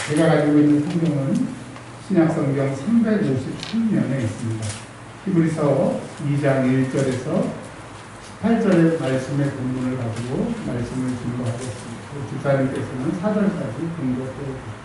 제가 가지고 있는 성경은 신약성경 353면에 있습니다. 히브리서 2장 1절에서 18절의 말씀의 본문을 가지고 말씀을 증거하겠습니다. 집사님께서는 4절까지 공부해주십시오.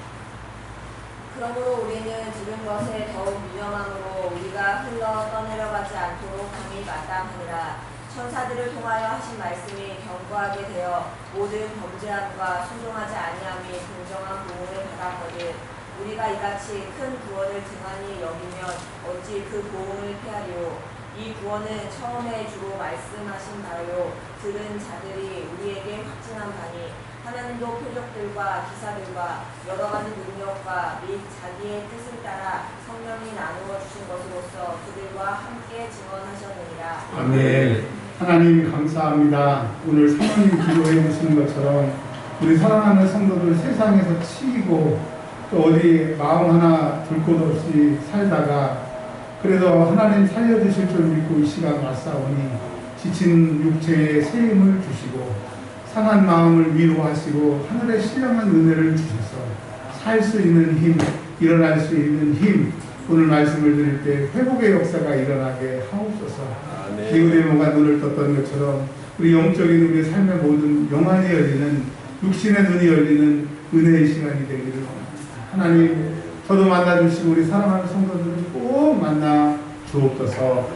그러므로 우리는 들은 것에 더욱 유념함으로 우리가 흘러 떠내려가지 않도록 감히 마땅하니라. 천사들을 통하여 하신 말씀이 견고하게 되어 모든 범죄함과 순종하지 아니함이 공정한 보응을 받았거든. 우리가 이같이 큰 구원을 등한히 여기면 어찌 그 보응을 피하리요. 이 구원은 처음에 주로 말씀하신 바요 들은 자들이 우리에게 확증한 바니 하나님도 표적들과 기사들과 여러 가지 능력과 및 자기의 뜻을 따라 성령이 나누어 주신 것으로서 그들과 함께 증언하셨느니라. 아멘. 하나님 감사합니다. 오늘 사모님 기도해 주시는 것처럼 우리 사랑하는 성도들 세상에서 치이고 또 어디 마음 하나 둘 곳 없이 살다가 그래도 하나님 살려주실 줄 믿고 이 시간 왔사오니 지친 육체에 새 힘을 주시고 상한 마음을 위로하시고 하늘의 신령한 은혜를 주셔서 살 수 있는 힘, 일어날 수 있는 힘, 오늘 말씀을 드릴 때 회복의 역사가 일어나게 하옵소서. 기울의 모가 눈을 떴던 것처럼 우리 영적인 우리 삶의 모든 영안이 열리는 육신의 눈이 열리는 은혜의 시간이 되기를 원합니다. 하나님 저도 만나주시고 우리 사랑하는 성도들을 꼭 만나 주옵소서.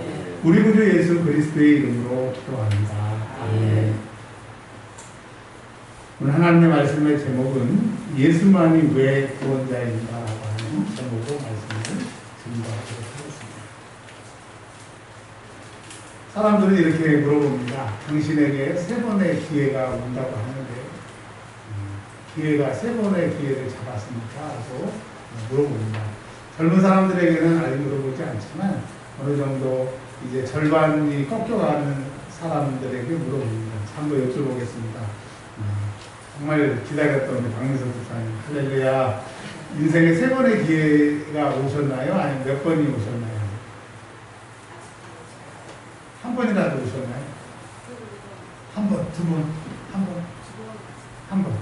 우리 구주 예수 그리스도의 이름으로 기도합니다. 아멘. 오늘 하나님의 말씀의 제목은 예수만이 왜 구원자인가 라고 하는 제목으로 말씀을 증거하도록 하겠습니다. 사람들은 이렇게 물어봅니다. 당신에게 3번의 기회가 온다고 하는데 기회가 3번의 기회를 잡았습니까? 라고 물어봅니다. 젊은 사람들에게는 아직 물어보지 않지만 어느 정도 이제 절반이 꺾여가는 사람들에게 물어봅니다. 한번 여쭤보겠습니다. 정말 기다렸던 우리 박민석 집사님, 할렐루야. 인생에 3번의 기회가 오셨나요? 아니면 몇 번이 오셨나요? 한 번이라도 오셨나요? 한 번, 2번, 한 번, 한 번. 네.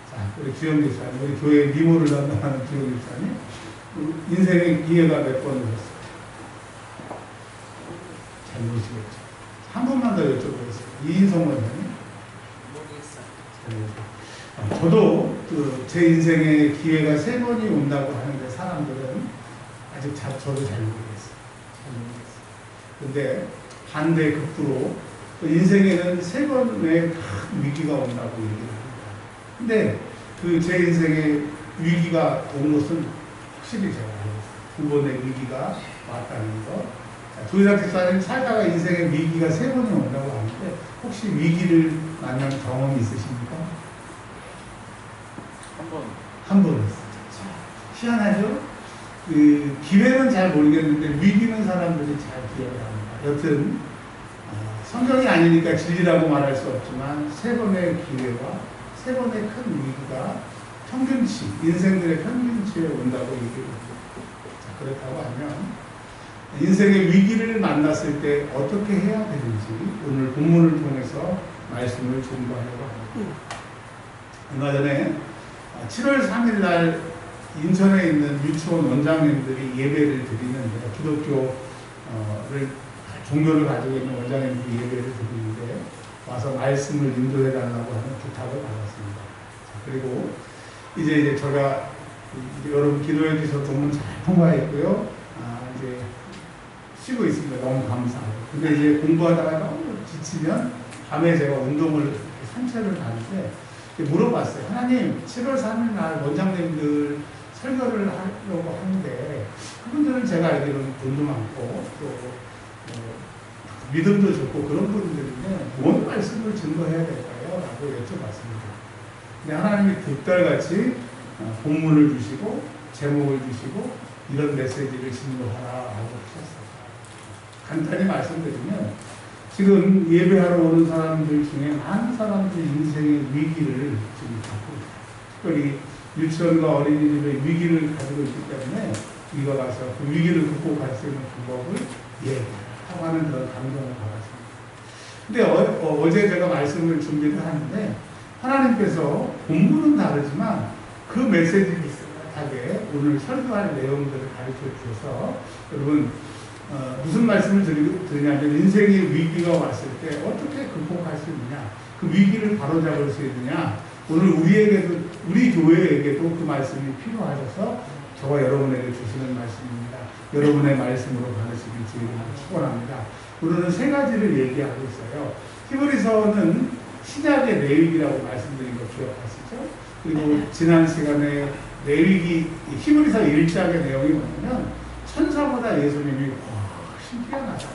자, 우리 주영 집사님, 우리 교회 미모를 담당하는 주영 집사님, 인생의 기회가 몇 번 오셨어요? 잘 모르시겠죠. 한 번만 더 여쭤보겠습니다. 이인성 원장님. 저도 제 인생에 기회가 3번이 온다고 하는데 사람들은 아직 저도 잘 모르겠어요. 근데 반대 극부로 인생에는 3번의 큰 위기가 온다고 얘기를 합니다. 근데 제 인생에 위기가 온 것은 확실히 제가 알고 있어요. 2번의 위기가 왔다는 거. 조희상 집사님 살다가 인생에 위기가 3번이 온다고 하는데 혹시 위기를 만난 경험이 있으십니까? 한 번 있어요. 희한하죠? 기회는 잘 모르겠는데 위기는 사람들이 잘 기억을 합니다. 여튼 성경이 아니니까 진리라고 말할 수 없지만 3번의 기회와 3번의 큰 위기가 평균치, 인생들의 평균치에 온다고 얘기합니다. 그렇다고 하면 인생의 위기를 만났을 때 어떻게 해야 되는지 오늘 본문을 통해서 말씀을 전부하려고 합니다. 얼마 전에 7월 3일 날 인천에 있는 유치원 원장님들이 예배를 드리는데 기독교를 종교를 가지고 있는 원장님들이 예배를 드리는데 와서 말씀을 인도해 달라고 하는 부탁을 받았습니다. 그리고 이제 제가 여러분 기도해 주셔서 본문 잘 통과했고요. 이제 쉬고 있습니다. 너무 감사하고. 근데 이제 공부하다가 너무 지치면 밤에 제가 운동을 산책을 가는데 물어봤어요. 하나님 7월 3일 날 원장님들 설교를 하려고 하는데 그분들은 제가 알기로는 돈도 많고 또 믿음도 좋고 그런 분들인데 뭔 말씀을 증거해야 될까요? 라고 여쭤봤습니다. 근데 하나님이 득달같이 본문을 주시고 제목을 주시고 이런 메시지를 증거하라 라고 하셨어요. 간단히 말씀드리면 지금 예배하러 오는 사람들 중에 많은 사람들이 인생의 위기를 지금 갖고 있어요. 특별히 유치원과 어린이집의 위기를 가지고 있기 때문에 우리가 가서 그 위기를 극복할 수 있는 방법을 예배하고 하는 그런 감동을 받았습니다. 근데 어제 제가 말씀을 준비를 하는데 하나님께서 본문은 다르지만 그 메시지를 비슷하게 오늘 설교할 내용들을 가르쳐 주셔서 여러분 무슨 말씀을 드리냐면 인생의 위기가 왔을 때 어떻게 극복할 수 있느냐, 그 위기를 바로잡을 수 있느냐, 오늘 우리에게도, 우리 교회에게도 그 말씀이 필요하셔서 저와 여러분에게 주시는 말씀입니다. 여러분의 말씀으로 받으시길 주님으로 축원합니다. 오늘은 세 가지를 얘기하고 있어요. 히브리서는 신약의 레위기라고 말씀드린 거 기억하시죠? 그리고 지난 시간에 레위기 히브리서 1장의 내용이 뭐냐면 천사보다 예수님이 훨씬 뛰어나다.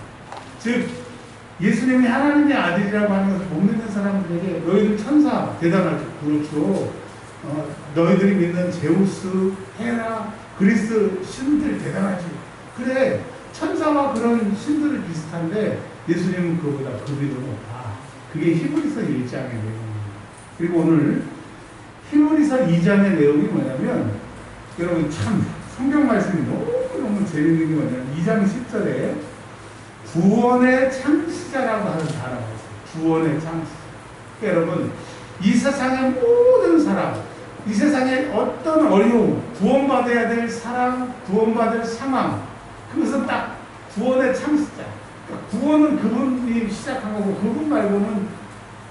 즉 예수님이 하나님의 아들이라고 하는 것을 못 믿는 사람들에게 너희들 천사 대단하죠. 그렇죠. 너희들이 믿는 제우스, 헤라, 그리스 신들 대단하지. 그래, 천사와 그런 신들을 비슷한데 예수님은 그보다 급이 더 높아. 그게 히브리서 1장의 내용입니다. 그리고 오늘 히브리서 2장의 내용이 뭐냐면 여러분 참 성경 말씀이 너무너무 재밌는 게 뭐냐면 2장 10절에 구원의 창시자라고 하는 단어가 있어요. 구원의 창시자. 그러니까 여러분 이 세상의 모든 사람, 이 세상에 어떤 어려움, 구원받아야 될 사람, 구원받을 상황, 그것은 딱 구원의 창시자. 그러니까 구원은 그분이 시작한 거고 그분 말고는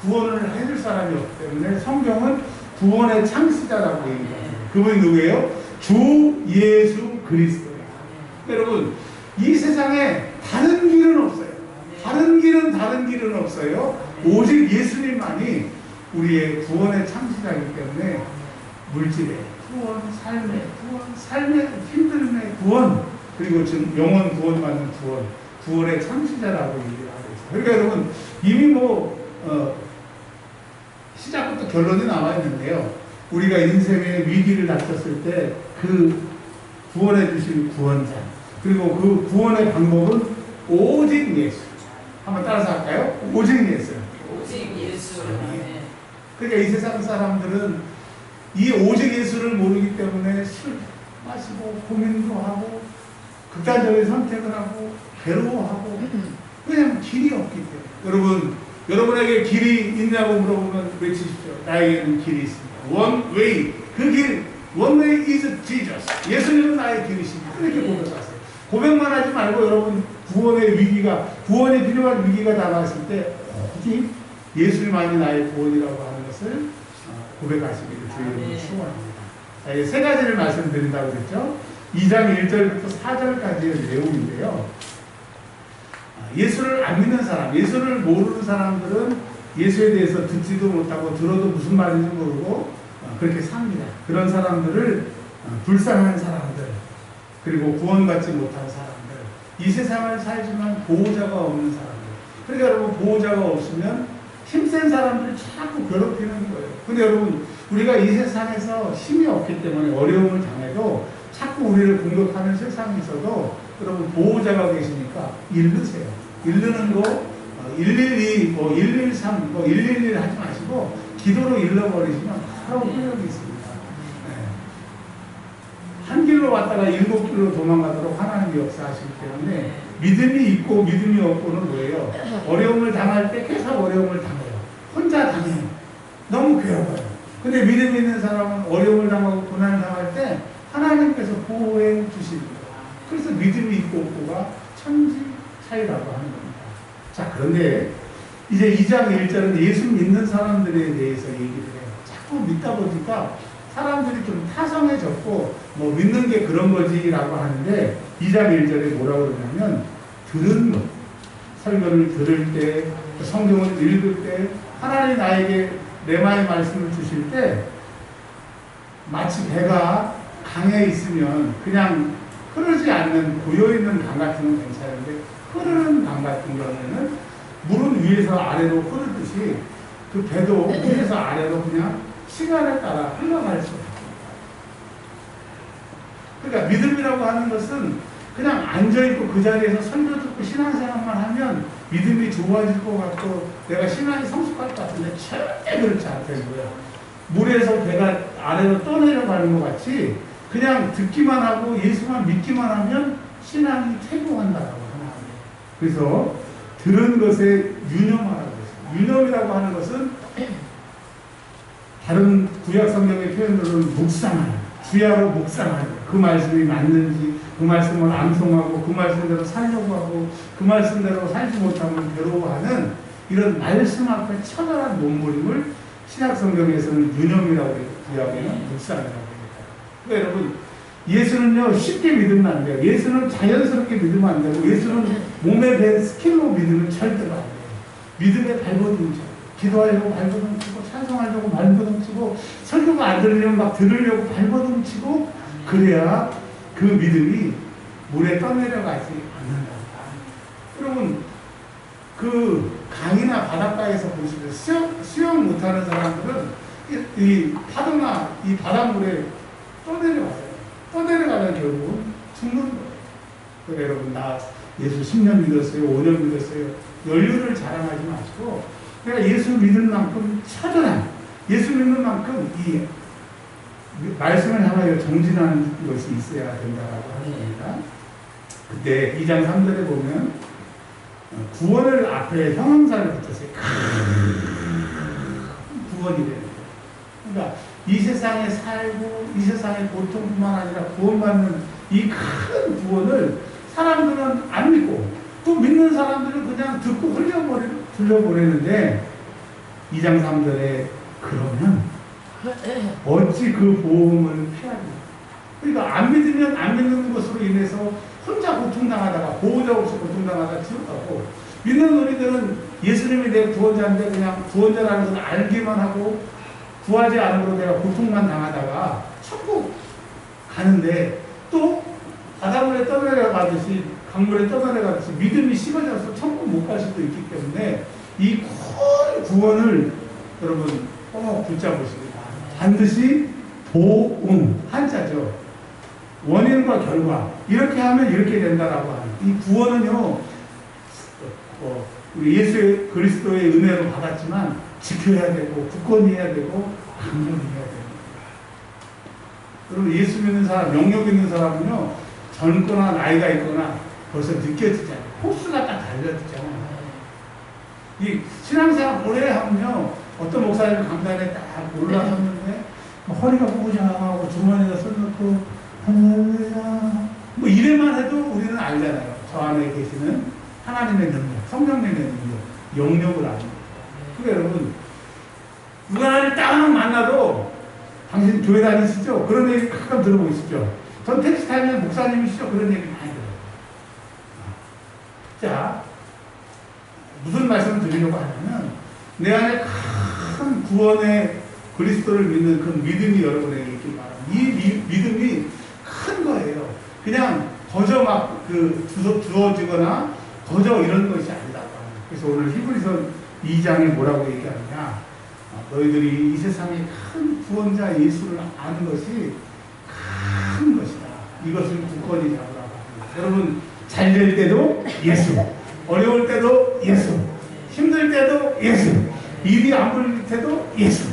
구원을 해줄 사람이 없기 때문에 성경은 구원의 창시자라고 얘기합니다. 그분이 누구예요? 주 예수 그리스도예요. 여러분 이 세상에 다른 길은 없어요. 다른 길은 없어요. 오직 예수님만이 우리의 구원의 창시자이기 때문에 물질의 구원, 삶의 구원, 삶의 힘듦의 구원, 그리고 지금 영원 구원받는 구원, 구원의 창시자라고 얘기를 하고 있어요. 그러니까 여러분 이미 시작부터 결론이 나와 있는데요. 우리가 인생의 위기를 닥쳤을 때 그 구원해 주신 구원자, 그리고 그 구원의 방법은 오직 예수. 한번 따라서 할까요? 오직 예수. 오직 예수. 그러니까 이 세상 사람들은 이 오직 예수를 모르기 때문에 술 마시고 고민도 하고 극단적인 선택을 하고 괴로워하고 왜냐하면 길이 없기 때문에. 여러분에게 길이 있냐고 물어보면 외치십시오. 나에게는 길이 있습니다. One way. 그 길, one way is Jesus. 예수님은 나의 길이십니다. 이렇게 고백하세요. 고백만 하지 말고 여러분 구원의 위기가, 구원이 필요한 위기가 다가왔을 때 오직 예수님만이 나의 구원이라고 하는 것을 고백하시기를 주님으로 축원합니다. 세 가지를 말씀드린다고 그랬죠. 2장 1절부터 4절까지의 내용인데요. 예수를 안 믿는 사람, 예수를 모르는 사람들은 예수에 대해서 듣지도 못하고 들어도 무슨 말인지 모르고 그렇게 삽니다. 그런 사람들을 불쌍한 사람들, 그리고 구원받지 못한 사람들, 이 세상을 살지만 보호자가 없는 사람들. 그러니까 여러분 보호자가 없으면 힘센 사람들이 자꾸 괴롭히는 거예요. 근데 여러분 우리가 이 세상에서 힘이 없기 때문에 어려움을 당해도 자꾸 우리를 공격하는 세상에서도 여러분 보호자가 계시니까 일르세요. 일르는 거 112, 113, 111 하지 마시고 기도로 일러버리시면 바로 회복이 있습니다. 네. 한 길로 왔다가 7길로 도망가도록 하나님이 역사하시기 때문에 믿음이 있고 믿음이 없고는 뭐예요? 어려움을 당할 때 계속 어려움을 당해요. 혼자 당해요. 너무 괴로워요. 근데 믿음 있는 사람은 어려움을 당하고 고난을 당할 때 하나님께서 보호해 주십니다. 그래서 믿음이 있고 없고가 천지 차이라고 하는 겁니다. 자, 그런데 이제 2장 1절은 예수 믿는 사람들에 대해서 얘기를 해요. 자꾸 믿다 보니까 사람들이 좀 타성해졌고 뭐 믿는 게 그런 거지라고 하는데 2장 1절에 뭐라고 그러냐면 들은 것, 설교를 들을 때, 성경을 읽을 때, 하나님 나에게 레마의 말씀을 주실 때 마치 배가 강에 있으면 그냥 흐르지 않는 고여있는 강 같은 건 괜찮은데 흐르는 강 같은 경우에는 물은 위에서 아래로 흐르듯이 그 배도 위에서 아래로 그냥 시간에 따라 흘러갈 수 있습니다. 그러니까 믿음이라고 하는 것은 그냥 앉아있고 그 자리에서 설교 듣고 신앙생활만 하면 믿음이 좋아질 것 같고 내가 신앙이 성숙할 것 같은데 절대 그렇지 않다고요. 물에서 배가 아래로 떠내려가는 것 같이 그냥 듣기만 하고 예수만 믿기만 하면 신앙이 퇴보한다라고 하는 거예요. 그래서 들은 것에 유념하라고 했어요. 유념이라고 하는 것은 다른 구약 성경의 표현으로는 묵상하는, 주야로 묵상하고 그 말씀이 맞는지 그 말씀을 암송하고 그 말씀대로 살려고 하고 그 말씀대로 살지 못하면 괴로워하는 이런 말씀 앞에 처절한 몸부림을 신약 성경에서는 유념이라고 이야기하는 묵상이라고 합니다. 그러니까 여러분 예수는요 쉽게 믿으면 안 돼요. 예수는 자연스럽게 믿으면 안 되고 예수는 몸에 밴 스킬로 믿으면 절대로 안 돼요. 믿음의 발버둥 쳐요. 기도하려고 발버둥 치고 찬송하려고 발버둥 치고 설교가 안 들리면 막 들으려고 발버둥 치고 그래야 그 믿음이 물에 떠내려가지 않는다. 여러분 그 강이나 바닷가에서 보시면 수영 못하는 사람들은 이 파도나 이 바닷물에 떠내려가요. 떠내려가면 결국은 죽는 거예요. 그래서 여러분 나 예수 10년 믿었어요. 5년 믿었어요. 연륜을 자랑하지 마시고 내가 예수 믿을 만큼 처절한 예수 믿는 만큼 이 말씀을 향하여 정진하는 것이 있어야 된다고 하는 겁니다. 그때 2장 3절에 보면 구원을 앞에 형용사를 붙였어요. 구원이 되는 거예요. 그러니까 이 세상에 살고 이 세상의 고통뿐만 아니라 구원받는 이 큰 구원을 사람들은 안 믿고 또 믿는 사람들은 그냥 듣고 흘려보내는데 2장 3절에 그러면 어찌 그 보험을 피하냐. 그러니까 안 믿으면 안 믿는 것으로 인해서 혼자 고통당하다가 보호자 없이 고통당하다가 지옥가고 믿는 우리들은 예수님이 내 구원자인데 그냥 구원자라는 걸 알기만 하고 구하지 않으므로 내가 고통만 당하다가 천국 가는데 또 바닷물에 떠내려가듯이 강물에 떠내려가듯이 믿음이 식어져서 천국 못 갈 수도 있기 때문에 이 큰 구원을 여러분 꼭 붙잡으십니다. 반드시 보응 한자죠. 원인과 결과 이렇게 하면 이렇게 된다라고 하는 이 구원은요 우리 예수 그리스도의 은혜로 받았지만 지켜야 되고 굳건히 해야 되고 강건히 해야 됩니다. 여러분 예수 믿는 사람 영역 있는 사람은요 젊거나 나이가 있거나 벌써 느껴지잖아요. 호수가 딱 달려지잖아요. 이 신앙생활 오래 하면요 어떤 목사님 강단에 딱 올라섰는데 허리가 꼬부장하고 주머니에다 손 넣고 할렐루야 뭐 이래만 해도 우리는 알잖아요. 저 안에 계시는 하나님의 능력, 성령님의 능력, 영역을 압니다. 그러니까 여러분 누가 나를 딱 만나도 당신 교회 다니시죠? 그런 얘기 가끔 들어보시죠? 전 택시 타면 목사님이시죠? 그런 얘기 많이 들어요. 자, 무슨 말씀을 드리려고 하냐면 내 안에 큰 구원의 그리스도를 믿는 그 믿음이 여러분에게 있길 바랍니다. 이 믿음이 큰 거예요. 그냥 거저 막 주어지거나 거저 이런 것이 아니라고 합니다. 그래서 오늘 히브리서 2장에 뭐라고 얘기하느냐. 너희들이 이 세상의 큰 구원자 예수를 아는 것이 큰 것이다. 이것을 굳건히 잡으라고 합니다. 여러분 잘 될 때도 예수, 어려울 때도 예수, 힘들 때도 예수, 일이 안 풀릴 때도 예수.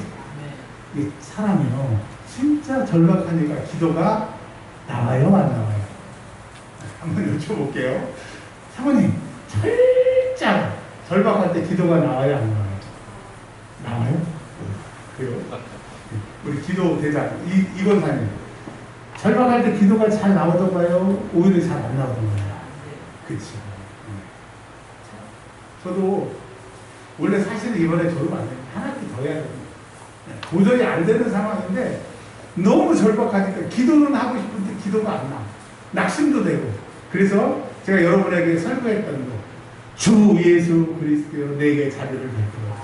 이 사람이요 진짜 절박하니까 기도가 나와요 안 나와요? 한번 여쭤볼게요. 사모님 살짝 절박할 때 기도가 나와요 안 나와요? 나와요? 그래요? 우리 기도 대장 이건사님 절박할 때 기도가 잘 나오던가요? 오히려 잘 안 나오던가요? 그치. 저도 원래 사실은 이번에 졸업 안 돼요. 한 학기 더 해야 됩니다. 도저히 안 되는 상황인데 너무 절박하니까 기도는 하고 싶은데 기도가 안 나. 낙심도 되고. 그래서 제가 여러분에게 설교했던 거. 주 예수 그리스도 내게 자비를 베풀어.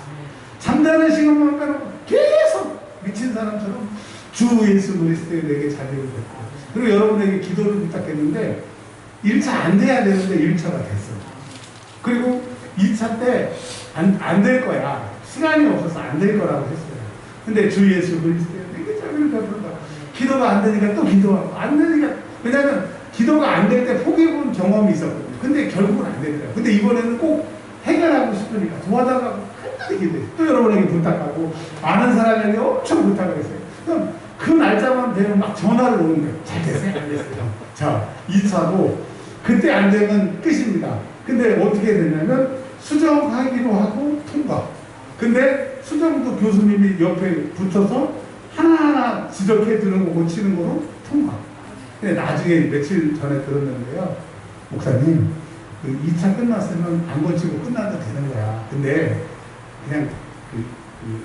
잠자는 시간만 빼놓고 계속 미친 사람처럼 주 예수 그리스도에 내게 자비를 베풀어. 그리고 여러분에게 기도를 부탁했는데 1차 안 돼야 되는데 1차가 됐어. 그리고 2차 때 안 될 거야. 시간이 없어서 안 될 거라고 했어요. 근데 주 예수 그리스도에 내게 자비를 베풀어. 기도가 안 되니까 또 기도하고 안 되니까 왜냐면 기도가 안 될 때 포기해본 경험이 있었거든요. 근데 결국은 안 되더라고요. 근데 이번에는 꼭 해결하고 싶으니까 도와달라고 간단히 기도해요. 또 여러분에게 부탁하고 아는 사람에게 엄청 부탁을 했어요. 그럼 그 날짜만 되면 막 전화를 오는 거예요. 잘 됐어요? 안 됐어요? 자, 2차도 그때 안 되면 끝입니다. 근데 어떻게 되냐면 수정하기로 하고 통과. 근데 수정도 교수님이 옆에 붙어서 하나하나 지적해 주는 거 고치는 거로 통과. 근데 나중에 며칠 전에 들었는데요. 목사님, 그 2차 끝났으면 안 고치고 끝나도 되는 거야. 근데 그냥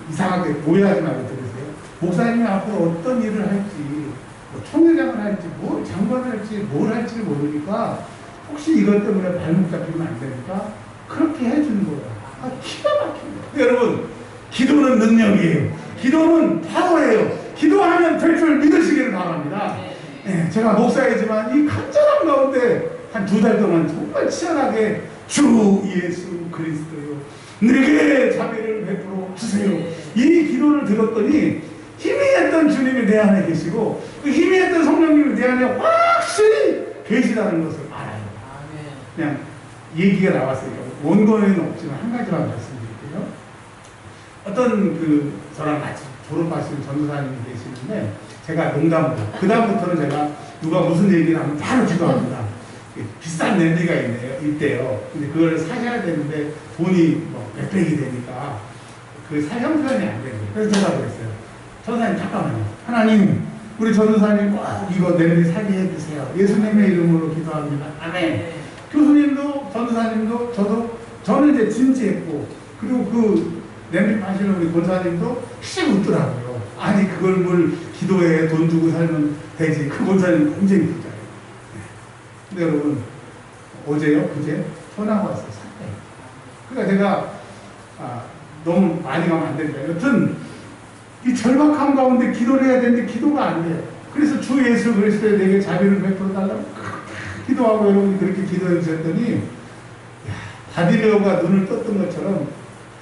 이상하게 오해하지 말고 들으세요. 목사님이 앞으로 어떤 일을 할지, 뭐 총회장을 할지, 뭘 장관을 할지, 뭘 할지를 모르니까 혹시 이것 때문에 발목 잡히면 안 되니까 그렇게 해주는 거야. 아, 기가 막힌 거야. 여러분, 기도는 능력이에요. 기도는 파워예요. 기도하면 될 줄 믿으시기를 바랍니다. 네, 제가 목사이지만 이 간절함 가운데 한 2달 동안 정말 치열하게 주 예수 그리스도요, 내게 자비를 베풀어 주세요. 이 기도를 들었더니 희미했던 주님이 내 안에 계시고 그 희미했던 성령님이 내 안에 확실히 계시다는 것을 알아요. 그냥 얘기가 나왔어요. 원고에는 없지만 한 가지만 말씀드릴게요. 어떤 저랑 같이 졸업하신 전도사님이 계시는데 제가 농담으로 그 다음부터는 제가 누가 무슨 얘기를 하면 바로 기도합니다. 비싼 냄비가 있대요. 근데 그걸 사셔야 되는데 돈이 뭐 몇백이 되니까 그 살 형편이 안 되는 거예요. 그래서 제가 그랬어요. 전도사님 잠깐만요. 하나님, 우리 전도사님 꼭 이거 냄비 사게 해주세요. 예수님의 이름으로 기도합니다. 아멘. 교수님도 전도사님도 저는 이제 진지했고, 그리고 그 냄비 파시는 우리 권사님도 씩 웃더라고요. 아니 그걸 뭘 기도에 돈 주고 살면 되지. 그 권사님 굉장히 부자예요. 근데 여러분, 어제요? 그제? 전화가 왔어요. 샀대. 그러니까 제가 너무 많이 가면 안 된다. 여튼 이 절박함 가운데 기도를 해야 되는데 기도가 안 돼요. 그래서 주 예수 그리스도에 내게 자비를 베풀어 달라고 기도하고 여러분이 그렇게 기도해 주셨더니 바디메오가 눈을 떴던 것처럼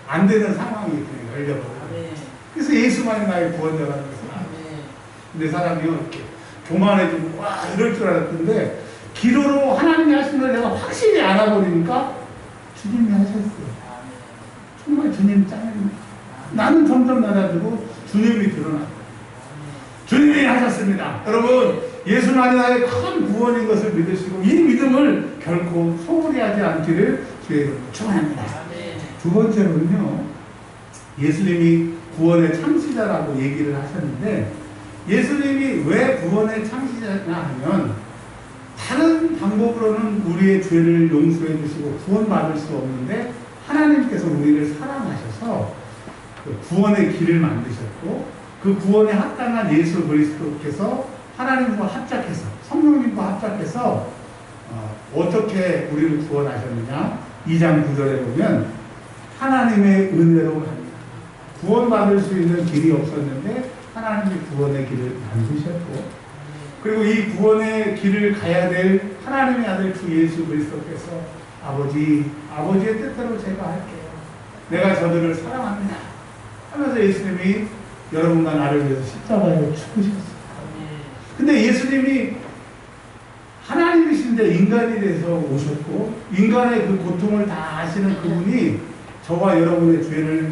안 되는 상황이 그냥 열려버려요. 그래서 예수만이 나의 구원자라는 것을 알아요. 근데 사람이 이렇게 교만해지고 와 이럴 줄 알았는데 기도로 하나님이 하신 걸 내가 확실히 알아버리니까 주님이 하셨어요. 정말 주님 짱입니다. 나는 점점 낮아지고 주님이 드러나요. 주님이 하셨습니다. 여러분, 예수만이 나의 큰 구원인 것을 믿으시고 이 믿음을 결코 소홀히 하지 않기를 주의 이름으로 축원합니다. 두 번째로는요, 예수님이 구원의 창시자라고 얘기를 하셨는데 예수님이 왜 구원의 창시자냐 하면 다른 방법으로는 우리의 죄를 용서해 주시고 구원받을 수 없는데 하나님께서 우리를 사랑하셔서 그 구원의 길을 만드셨고 그 구원에 합당한 예수 그리스도께서 하나님과 합작해서 성령님과 합작해서 어떻게 우리를 구원하셨느냐 2장 9절에 보면 하나님의 은혜로 합니다. 구원받을 수 있는 길이 없었는데 하나님이 구원의 길을 만드셨고 그리고 이 구원의 길을 가야 될 하나님의 아들 주 예수 그리스도께서 아버지의 뜻대로 제가 할게요. 내가 저들을 사랑합니다. 하면서 예수님이 여러분과 나를 위해서 십자가에 죽으셨어요. 근데 예수님이 하나님이신데 인간이 돼서 오셨고 인간의 그 고통을 다 아시는 그분이 저와 여러분의 죄를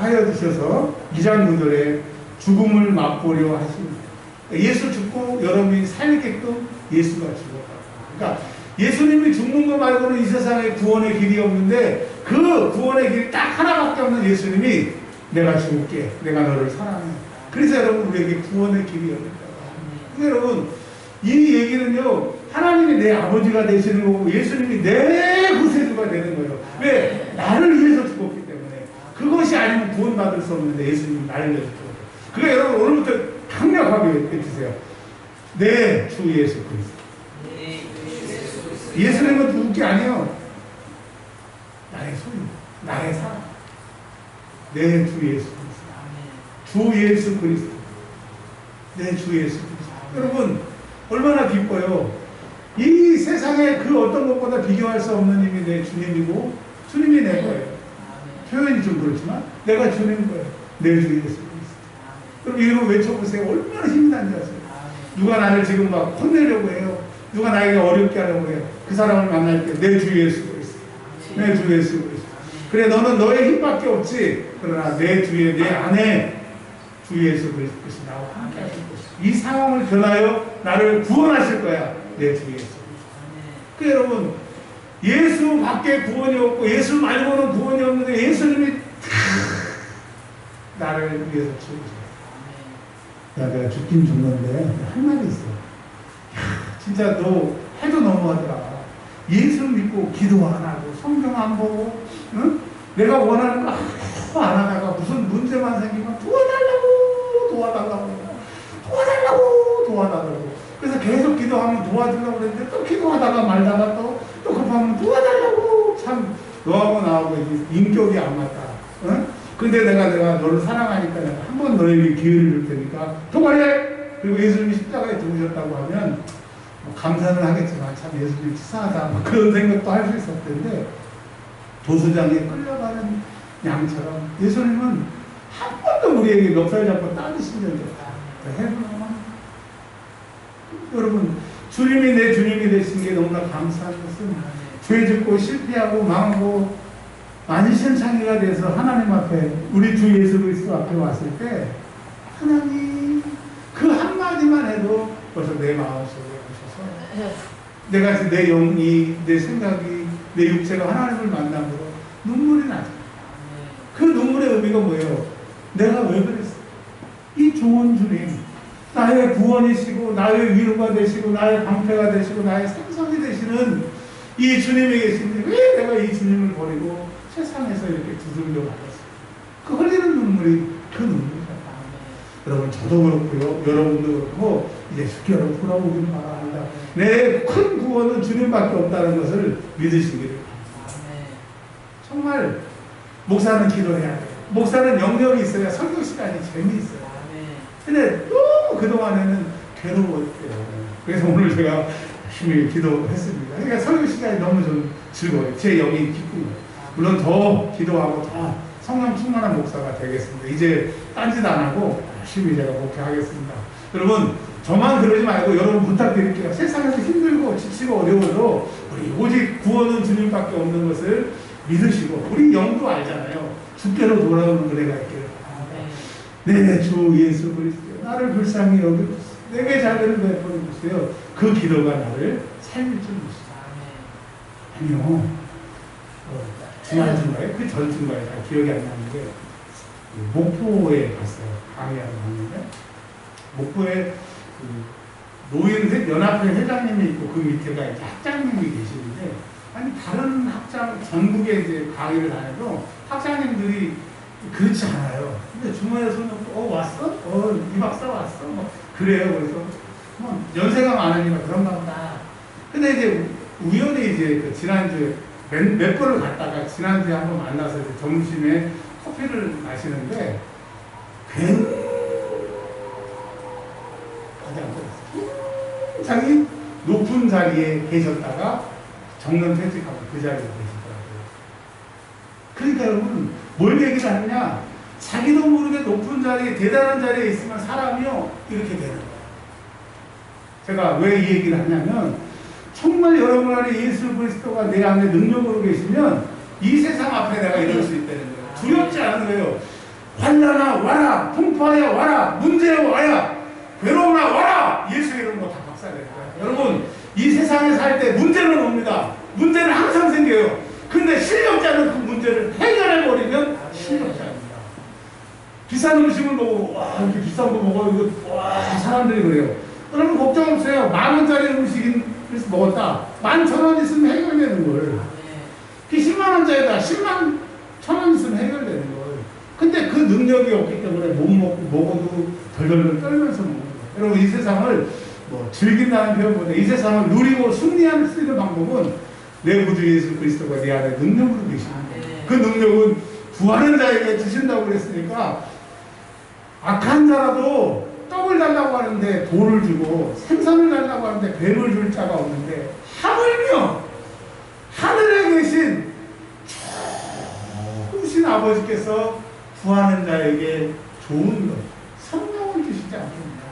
하여 주셔서 2장 9절에 죽음을 맛보려 하십니다. 예수 죽고 여러분이 살게끔 예수가 죽었다. 그러니까 예수님이 죽는 거 말고는 이 세상에 구원의 길이 없는데 그 구원의 길 딱 하나밖에 없는 예수님이 내가 죽을게. 내가 너를 사랑해. 그래서 여러분 우리에게 구원의 길이 열린다. 여러분 이 얘기는요 하나님이 내 아버지가 되시는 거고 예수님이 내 구세주가 되는 거예요. 왜? 나를 위해서 죽었기 때문에. 그것이 아니면 구원받을 수 없는데 예수님이 나를 위해서 죽었어요. 그러니까 여러분 오늘부터 강력하게 해주세요. 네, 주 예수 그리스도. 예수님은 누구 게 아니에요. 나의 소유, 나의 사랑. 네, 주 예수 그리스도. 주 예수 그리스도. 네, 주 예수 그리스도. 여러분 얼마나 기뻐요. 이 세상에 그 어떤 것보다 비교할 수 없는 힘이 내 주님이고 주님이 내 거예요. 표현이 좀 그렇지만 내가 주님 거예요. 내 주 예수 그리스도. 그럼 이거 외쳐보세요. 얼마나 힘이 난지 아세요? 누가 나를 지금 막 혼내려고 해요. 누가 나에게 어렵게 하려고 해요. 그 사람을 만날 때 내 주 예수 그리스도. 내 주 예수 그리스도. 그래 너는 너의 힘밖에 없지. 그러나 내 주에 내 안에 주 예수 그리스도께서 나와 함께 하실 것이다. 이 상황을 변하여 나를 구원하실 거야. 내 주 예수 그리스도. 그 여러분 예수 밖에 구원이 없고 예수 말고는 구원이 없는데 예수님이 나를 위해서 죽으셨어. 내가 죽긴 죽는데 할 말이 있어. 진짜 너 해도 너무하더라. 예수 믿고 기도 안 하고 성경 안 보고, 응? 내가 원하는 거 안 하다가 무슨 문제만 생기면 도와달라고. 그래서 계속 기도하면 도와주려고 그랬는데 또 기도하다가 말다가 또 급하면 도와달라고. 참 너하고 나하고 인격이 안 맞다. 응? 근데 내가 너를 사랑하니까 내가 한번 너에게 기회를 줄 테니까 도와해. 그리고 예수님이 십자가에 죽으셨다고 하면 뭐 감사는 하겠지만 참 예수님이 치사하다 뭐 그런 생각도 할 수 있었을 텐데, 도수장에 끌려가는 양처럼 예수님은 한 번도 우리에게 멱살 잡고 따르신 적이 없다. 여러분, 주님이 내 주님이 되신 게 너무나 감사한 것은 죄 짓고 실패하고 망하고 만신창이가 돼서 하나님 앞에, 우리 주 예수 그리스도 앞에 왔을 때 하나님 그 한마디만 해도 벌써 내 마음속에 오셔서 내가 내 영이, 내 생각이, 내 육체가 하나님을 만남으로 눈물이 나죠. 그 눈물의 의미가 뭐예요? 내가 왜 그랬어? 이 좋은 주님, 나의 구원이시고 나의 위로가 되시고 나의 방패가 되시고 나의 생성이 되시는 이 주님이 계신데 왜 내가 이 주님을 버리고 세상에서 이렇게 두들겨 맞았어요? 그 흘리는 눈물이 그 눈물이다. 여러분, 저도 그렇고요, 여러분도 그렇고 이제 숙여로 돌아오기를 바랍니다. 내 큰 구원은 주님밖에 없다는 것을 믿으시기를 바랍니다. 정말 목사는 기도해야 돼요. 목사는 영역이 있어야 설교 시간이 재미있어요. 근데 너무 그동안에는 괴로웠대요. 그래서 오늘 제가 열심히 기도했습니다. 그러니까 설교 시간이 너무 좀 즐거워요. 제 영이 기쁜 거예요. 물론 더 기도하고 더 성령 충만한 목사가 되겠습니다. 이제 딴짓 안 하고 열심히 제가 목회하겠습니다. 여러분, 저만 그러지 말고 여러분 부탁드릴게요. 세상에서 힘들고 지치고 어려워도 우리 오직 구원은 주님밖에 없는 것을 믿으시고, 우리 영도 알잖아요. 주께로 돌아오는 은혜가 있기를 바랍니다. 네, 주 예수 그리스도 나를 불쌍히 여겨주세요. 내게 자비를 베풀어 주세요. 그 기도가 나를 살릴 줄 믿습니다. 아니요, 지난 주말에, 그 전 주말에 잘 기억이 안 나는데 목포에 갔어요. 강의하러 갔는데 목포에 노인 연합회 회장님이 있고 그 밑에가 이제 학장님이 계시는데, 아니 다른 학장, 전국에 이제 강의를 다녀도 학장님들이 그렇지 않아요. 근데 주말에 손 놓고 왔어? 이 박사 왔어? 뭐 그래요. 그래서 뭐 연세가 많으니까 그런가 보다. 근데 이제 우연히 이제 그 지난주에 몇 번을 갔다가 지난주에 한번 만나서 이제 점심에 커피를 마시는데 굉장히 높은 자리에 계셨다가 정년 퇴직하고 그 자리에 계시더라고요. 그러니까 여러분, 뭘 얘기를 하느냐, 자기도 모르게 높은 자리에, 대단한 자리에 있으면 사람이요 이렇게 되는 거예요. 제가 왜 이 얘기를 하냐면, 정말 여러분 안에 예수 그리스도가 내 안에 능력으로 계시면 이 세상 앞에 내가 이럴 수 있다는 거예요. 두렵지 않은 거예요. 환난아 와라, 풍파야 와라, 문제야 와야, 괴로움아 와라, 예수 이름으로 다 박살낼 거예요. 여러분, 이 세상에 살 때 문제는 옵니다. 문제는 항상 생겨요. 근데 실력자는 그 문제를 해결해버리면 실력자입니다. 비싼 음식을 먹고, 와, 이렇게 비싼 거 먹어, 이거, 와, 사람들이 그래요. 여러분, 걱정 없어요. 10,000원짜리 음식을 먹었다. 11,000원 있으면 해결되는 걸. 100,000원짜리다. 101,000원 있으면 해결되는 걸. 근데 그 능력이 없기 때문에 못 먹어도 덜덜덜 떨면서 먹는 거예요. 여러분, 이 세상을 뭐 즐긴다는 표현보다 이 세상을 누리고 승리할 수 있는 방법은 내 구주 예수 그리스도가 내 안에 능력으로 계십니다. 그 능력은 구하는 자에게 주신다고 그랬으니까, 악한 자라도 떡을 달라고 하는데 돌을 주고 생선을 달라고 하는데 뱀을 줄 자가 없는데, 하물며 하늘에 계신 좋으신 아버지께서 구하는 자에게 좋은 것, 성령을 주시지 않습니다.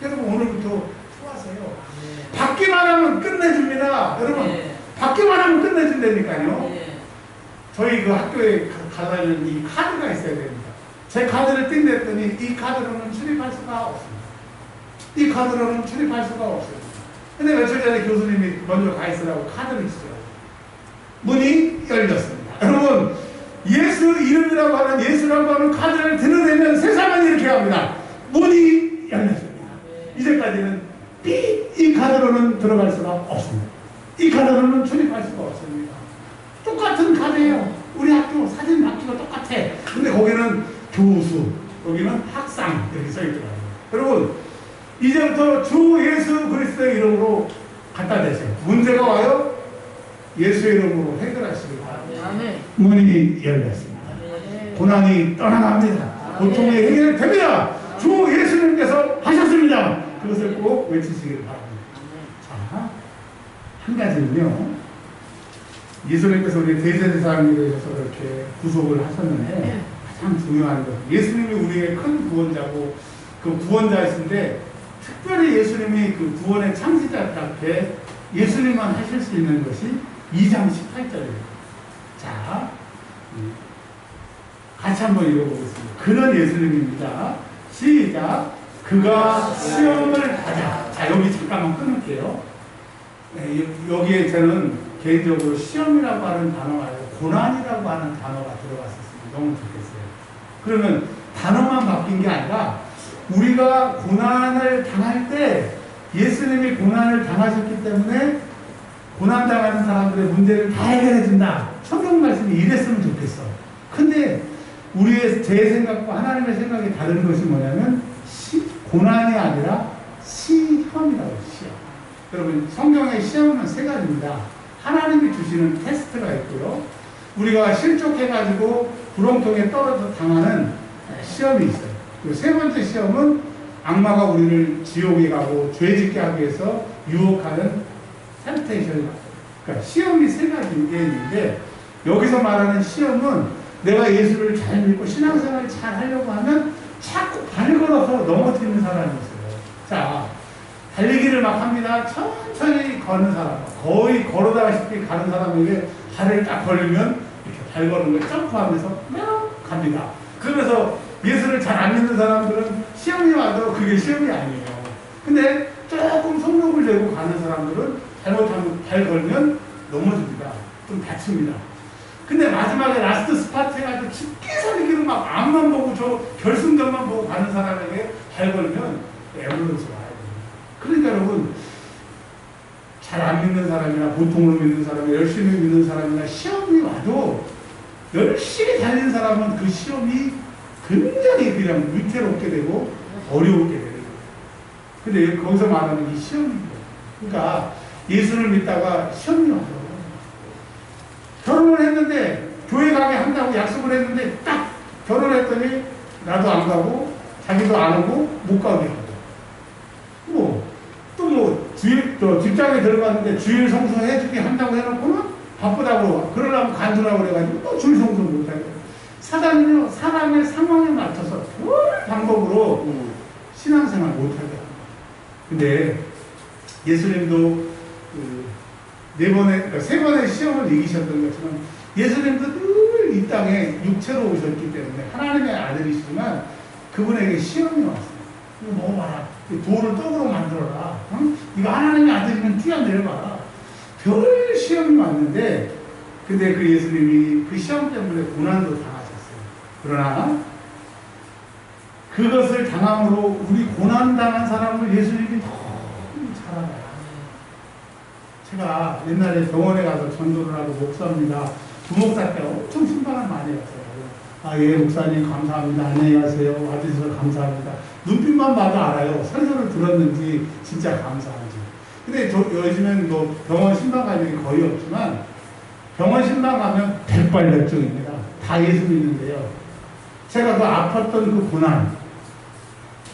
여러분, 오늘부터 구하세요. 받기만 하면 끝내줍니다. 여러분, 받기만 하면 끝내준다니까요. 저희 그 학교에 가다는 이 카드가 있어야 됩니다. 제 카드를 띵냈더니 이 카드로는 출입할 수가 없습니다. 이 카드로는 출입할 수가 없습니다. 근데 며칠 전에 교수님이 먼저 가 있으라고 카드를 주세요. 문이 열렸습니다. 여러분, 예수 이름이라고 하는 예수라고 하는 카드를 드러내면 세상은 이렇게 합니다. 문이 열렸습니다. 이제까지는 이 카드로는 들어갈 수가 없습니다. 이 카드로는 출입할 수가 없습니다. 똑같은 카드예요. 우리 학교 사진 막히고 똑같아. 근데 거기는 교수, 여기는 학상 이렇게 써있더라고요. 여러분 이제부터 주 예수 그리스도의 이름으로 갖다 대세요. 문제가 와요. 예수의 이름으로 해결하시기 바랍니다. 문이 열렸습니다. 고난이 떠나갑니다. 고통이 해결됩니다. 주 예수님께서 하셨습니다. 그것을 꼭 외치시길 바랍니다. 자, 한 가지는요. 예수님께서 우리 대제사장이 되셔서 그렇게 구속을 하셨는데 가장 중요한 것, 예수님이 우리의 큰 구원자고 그 구원자이신데 특별히 예수님이 그 구원의 창시자답게 예수님만 하실 수 있는 것이 2장 18절입니다. 자, 같이 한번 읽어보겠습니다. 그는 예수님입니다. 시작. 그가 시험을 받아. 자, 여기 잠깐만 끊을게요. 네, 여기에 저는 개인적으로 시험이라고 하는 단어가 아니고 고난이라고 하는 단어가 들어갔었습니다. 너무 좋겠어요. 그러면 단어만 바뀐 게 아니라 우리가 고난을 당할 때 예수님이 고난을 당하셨기 때문에 고난당하는 사람들의 문제를 다 해결해 준다. 성경 말씀이 이랬으면 좋겠어. 근데 제 생각과 하나님의 생각이 다른 것이 뭐냐면 고난이 아니라 시험이라고 시험. 여러분 성경의 시험은 세 가지입니다. 하나님이 주시는 테스트가 있고요. 우리가 실족해가지고 구렁텅이에 떨어져 당하는 시험이 있어요. 그리고 세 번째 시험은 악마가 우리를 지옥에 가고 죄짓게 하기 위해서 유혹하는 템테이션. 그러니까 시험이 세 가지가 있는데 여기서 말하는 시험은 내가 예수를 잘 믿고 신앙생활을 잘 하려고 하면 자꾸 발을 걸어서 넘어지는 사람이 있어요. 자, 달리기를 막 합니다. 천천히 걷는 사람, 거의 걸어다시피 가는 사람에게 발을 딱 걸리면 이렇게 발 거는 걸 점프하면서 쭉 갑니다. 그러면서 예수를 잘 안 믿는 사람들은 시험이 와도 그게 시험이 아니에요. 근데 조금 속력을 내고 가는 사람들은 잘못하면 발 걸면 넘어집니다. 좀 다칩니다. 근데 마지막에 라스트 스파트 해가지고 깊게 살리기로 막 앞만 보고 저 결승점만 보고 가는 사람에게 발 걸면 앰뷸런스 와요. 그러니까 여러분 잘 안 믿는 사람이나 보통으로 믿는 사람이나 열심히 믿는 사람이나 시험이 와도 열심히 달린 사람은 그 시험이 굉장히 그냥 위태롭게 되고 어려웠게 되는 거예요. 근데 거기서 말하는 이 시험입니다. 그러니까 예수를 믿다가 시험이 와요. 결혼을 했는데 교회 가게 한다고 약속을 했는데 딱 결혼했더니 나도 안 가고 자기도 안 오고 못 가게 하고 또 직장에 들어갔는데 주일 성수 해주게 한다고 해놓고는 바쁘다고 그러려고 간두라고 그래가지고 또 주일 성수 못하게. 사단은요 사람의 상황에 맞춰서 별 방법으로 신앙생활 못하게 합니다. 근데 예수님도 세 번의 시험을 이기셨던 것처럼 예수님도 늘 이 땅에 육체로 오셨기 때문에 하나님의 아들이시지만 그분에게 시험이 왔어요. 이거 먹어봐라. 돌을 떡으로 만들어라. 응? 이거 하나님의 아들이면 뛰어내려봐라. 별 시험이 왔는데 근데 그 예수님이 그 시험 때문에 고난도 당하셨어요. 그러나 그것을 당함으로 우리 고난당한 사람을 예수님이 너무 잘 알아요. 제가 옛날에 병원에 가서 전도를 하고 목사입니다. 부목사 때 엄청 신방을 많이 했어요. 아, 예, 목사님 감사합니다. 안녕히 가세요. 와주셔서 감사합니다. 눈빛만 봐도 알아요. 설교를 들었는지 진짜 감사한지. 근데 요즘엔 뭐 병원 신방 갈 일이 거의 없지만 병원 신방 가면 백발백중입니다. 다 예수 믿는데요. 제가 그 아팠던 그 고난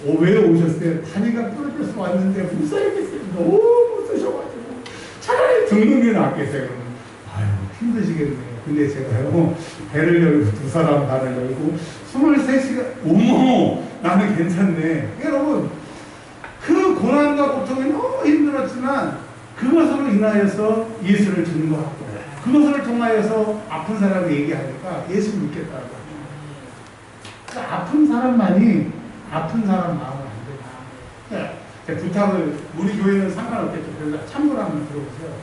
왜 오셨어요? 다리가 부러져서 왔는데 목사님께서 너무 쓰셔가지고 차라리 죽는 게 낫겠어요. 아유 힘드시겠네요. 근데 제가요 배를 열고 두 사람 발을 열고 23시간 어머 나는 괜찮네. 여러분 그 고난과 고통이 너무 힘들었지만 그것으로 인하여서 예수를 증거하고 그것을 통하여서 아픈 사람이 얘기하니까 예수 믿겠다고 합니다. 그러니까 아픈 사람만이 아픈 사람 마음을 안 된다. 부탁을 우리 교회는 상관없겠죠. 그래서 참고로 한번 들어보세요.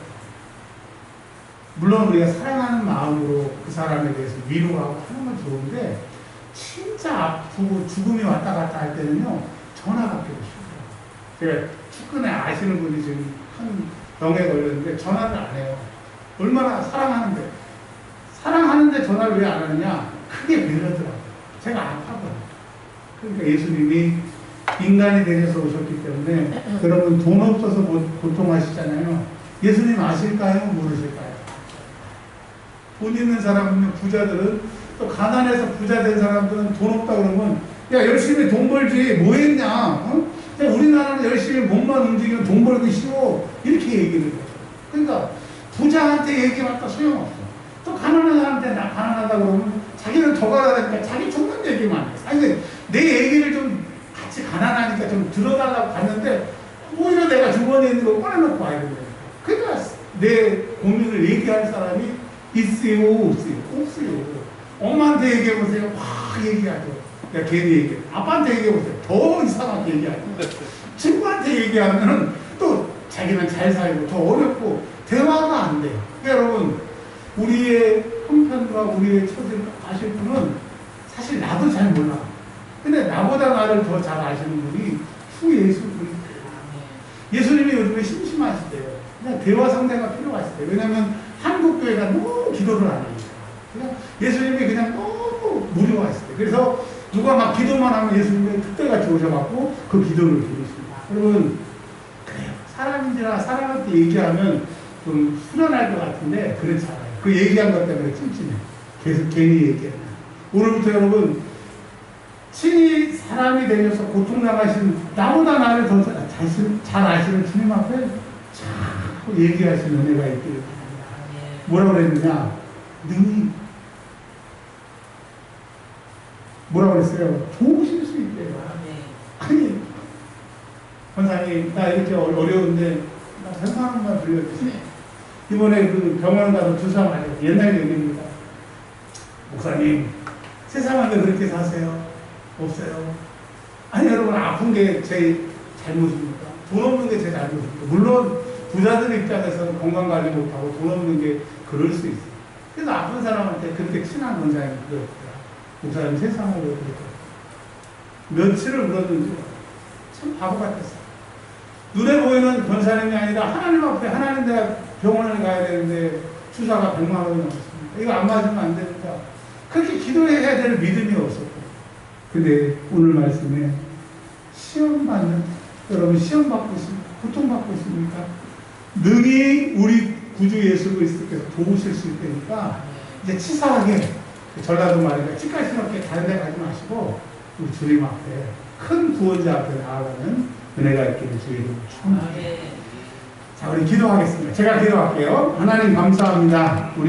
물론 우리가 사랑하는 마음으로 그 사람에 대해서 위로하고 하는 건 좋은데 진짜 아프고 죽음이 왔다 갔다 할 때는요 전화가 필요해요. 제가 축구에 아시는 분이 지금 큰 병에 걸렸는데 전화를 안 해요. 얼마나 사랑하는데 전화를 왜 안 하느냐? 크게 배려더라고요. 제가 아파요. 그러니까 예수님이 인간이 되셔서 오셨기 때문에 여러분 돈 없어서 고통하시잖아요. 예수님 아실까요? 모르실까요? 돈 있는 사람은 부자들은 또 가난해서 부자 된 사람들은 돈 없다 그러면 야 열심히 돈 벌지 뭐 했냐? 어? 우리나라는 열심히 몸만 움직이면 돈 벌기 쉬워 이렇게 얘기를 해요. 그러니까 부자한테 얘기하면 소용없어. 또 가난한 사람한테 나 가난하다 그러면 자기는 더 가난하니까 자기 좋은 얘기만 해. 아니 내 얘기를 좀 같이 가난하니까 좀 들어달라고 갔는데 오히려 내가 주머니에 있는 거 꺼내놓고 와야 된다. 그러니까 내 고민을 얘기할 사람이 있어요 없어요? 없어요. 엄마한테 얘기해보세요. 확 얘기하죠. 내가 괜히 얘기해. 아빠한테 얘기해보세요. 더 이상하게 얘기하죠. 친구한테 얘기하면 또 자기는 잘 살고 더 어렵고 대화가 안 돼요. 그러니까 여러분 우리의 형편과 우리의 처지를 아실 분은 사실 나도 잘 몰라. 근데 나보다 나를 더 잘 아시는 분이 후 예수님이에요. 예수님이 요즘에 심심하시대요. 그냥 대화 상대가 필요하시대요. 왜냐하면 한국 교회가 너무 기도를 안 해요. 그냥 예수님이 그냥 너무 무료하시대요. 그래서 누가 막 기도만 하면 예수님이 그때같이 오셔갖고 그 기도를 드리십니다. 여러분 그래요. 사람인지라 사람한테 얘기하면 좀 수련할 것 같은데 그렇지 않아요. 그 얘기한 것 때문에 찜찜해. 계속 괜히 얘기하면. 오늘부터 여러분 친히 사람이 되셔서 고통당하신 나보다 나를 더 잘 아시는 주님 앞에 자꾸 얘기하시는 은혜가 있기를 바랍니다. 뭐라고 그랬느냐? 능히 뭐라고 그랬어요? 도우실 수 있대요. 아니 권사님 나 이렇게 어려운데 나 설명만 들려주세요. 이번에 그 병원 가서 주사 맞아요. 옛날 얘기입니다. 목사님 세상에 그렇게 사세요? 없어요. 아니 여러분 아픈 게 제 잘못입니까? 돈 없는 게 제 잘못입니까? 물론 부자들 입장에서는 건강관리 못하고 돈 없는 게 그럴 수 있어요. 그래서 아픈 사람한테 그렇게 친한 원장님이 그랬더라. 목사님 세상을 왜 그랬더라. 며칠을 울었는지 참 바보 같았어요. 눈에 보이는 권사님이 아니라 하나님 앞에 하나님 내가 병원을 가야 되는데 주사가 100만 원이 넘었습니다. 이거 안 맞으면 안 되니까 그렇게 기도해야 될 믿음이 없었고 근데 오늘 말씀에 시험받는 여러분 시험받고 있습니까? 고통받고 있습니까? 능히 우리 구주 예수 그리스도께서 도우실 수 있다니까 이제 치사하게 전라도 말이니까 찌까지럽게 다른 데 가지 마시고 우리 주님 앞에 큰 구원자 앞에 나아가는 은혜가 있기를 주의로 축원합니다. 자 우리 기도하겠습니다. 제가 기도할게요. 하나님 감사합니다. 우리